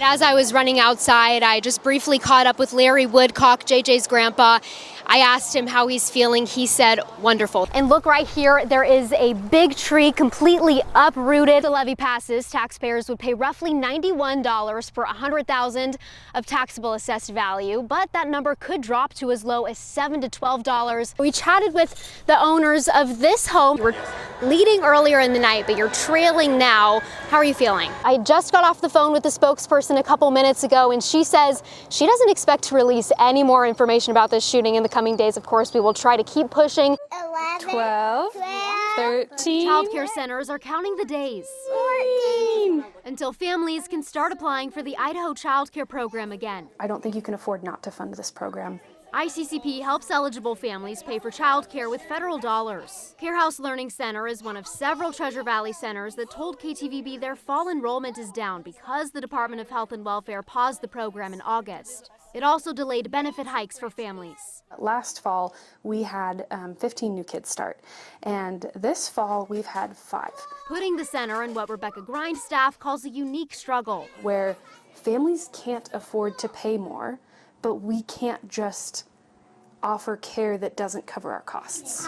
As I was running outside, I just briefly caught up with Larry Woodcock, JJ's grandpa. I asked him how he's feeling. He said, wonderful. And look right here, there is a big tree completely uprooted. The levy passes, taxpayers would pay roughly $91 for $100,000 of taxable assessed value, but that number could drop to as low as $7 to $12. We chatted with the owners of this home. We're leading earlier in the night, but you're trailing now. How are you feeling? I just got off the phone with the spokesperson a couple minutes ago, and she says she doesn't expect to release any more information about this shooting in the coming days. Of course, we will try to keep pushing. 11, 12, 13. Child care centers are counting the days 14. until families can start applying for the Idaho Child Care Program again. I don't think you can afford not to fund this program. ICCP helps eligible families pay for child care with federal dollars. Care House Learning Center is one of several Treasure Valley centers that told KTVB their fall enrollment is down because the Department of Health and Welfare paused the program in August. It also delayed benefit hikes for families. Last fall, we had 15 new kids start, and this fall we've had 5. Putting the center in what Rebecca Grind's staff calls a unique struggle, where families can't afford to pay more, but we can't just offer care that doesn't cover our costs.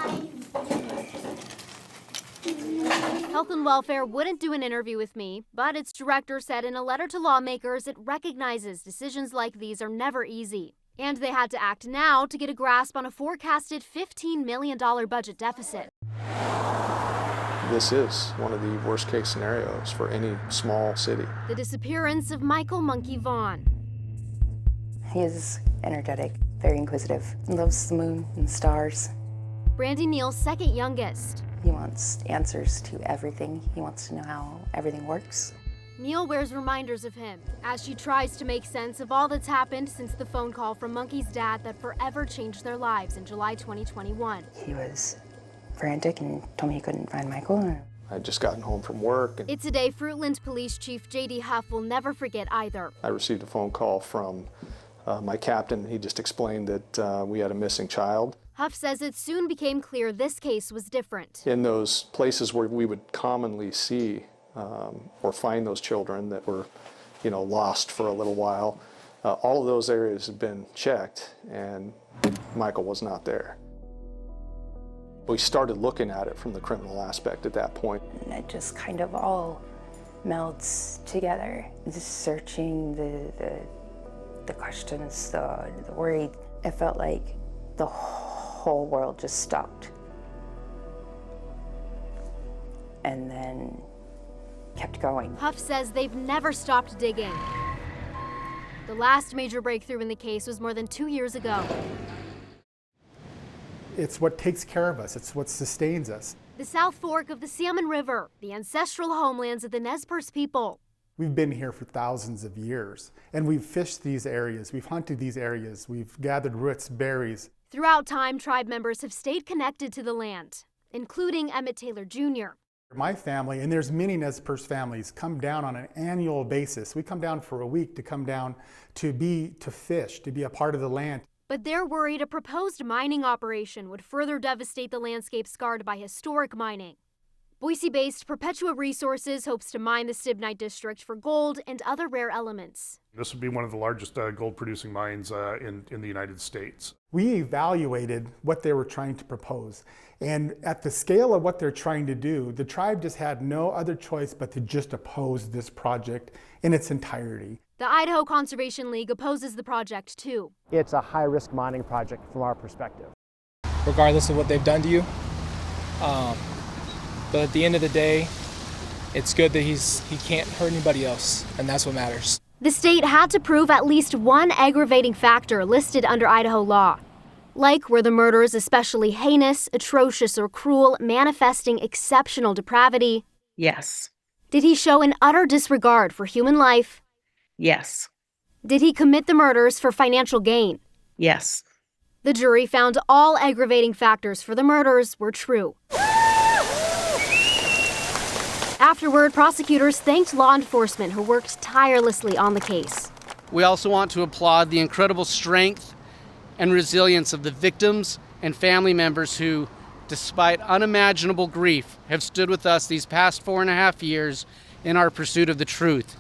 Health and Welfare wouldn't do an interview with me, but its director said in a letter to lawmakers it recognizes decisions like these are never easy. And they had to act now to get a grasp on a forecasted $15 million budget deficit. This is one of the worst case scenarios for any small city. The disappearance of Michael Monkey Vaughn. He is energetic, very inquisitive, loves the moon and stars. Brandy Neal's second youngest. He wants answers to everything. He wants to know how everything works. Neal wears reminders of him as she tries to make sense of all that's happened since the phone call from Monkey's dad that forever changed their lives in July 2021. He was frantic and told me he couldn't find Michael. I'd just gotten home from work. It's a day Fruitland Police Chief J.D. Huff will never forget either. I received a phone call from my captain. He just explained that we had a missing child. Huff says it soon became clear this case was different. In those places where we would commonly see or find those children that were, lost for a little while, all of those areas had been checked, and Michael was not there. We started looking at it from the criminal aspect at that point. And it just kind of all melds together. Just searching the questions, the worry. It felt like the whole world just stopped. And then kept going. Huff says they've never stopped digging. The last major breakthrough in the case was more than 2 years ago. It's what takes care of us. It's what sustains us. The South Fork of the Salmon River, the ancestral homelands of the Nez Perce people. We've been here for thousands of years, and we've fished these areas, we've hunted these areas, we've gathered roots, berries. Throughout time, tribe members have stayed connected to the land, including Emmett Taylor Jr. My family, and there's many Nez Perce families, come down on an annual basis. We come down for a week to come down to fish, to be a part of the land. But they're worried a proposed mining operation would further devastate the landscape scarred by historic mining. Boise-based Perpetua Resources hopes to mine the Stibnite district for gold and other rare elements. This would be one of the largest gold-producing mines in the United States. We evaluated what they were trying to propose, and at the scale of what they're trying to do, the tribe just had no other choice but to just oppose this project in its entirety. The Idaho Conservation League opposes the project too. It's a high-risk mining project from our perspective. Regardless of what they've done to you. But at the end of the day, it's good that he can't hurt anybody else, and that's what matters. The state had to prove at least one aggravating factor listed under Idaho law, like were the murders especially heinous, atrocious, or cruel, manifesting exceptional depravity. Yes. Did he show an utter disregard for human life? Yes. Did he commit the murders for financial gain? Yes. The jury found all aggravating factors for the murders were true. Afterward, prosecutors thanked law enforcement who worked tirelessly on the case. We also want to applaud the incredible strength and resilience of the victims and family members who, despite unimaginable grief, have stood with us these past 4.5 years in our pursuit of the truth.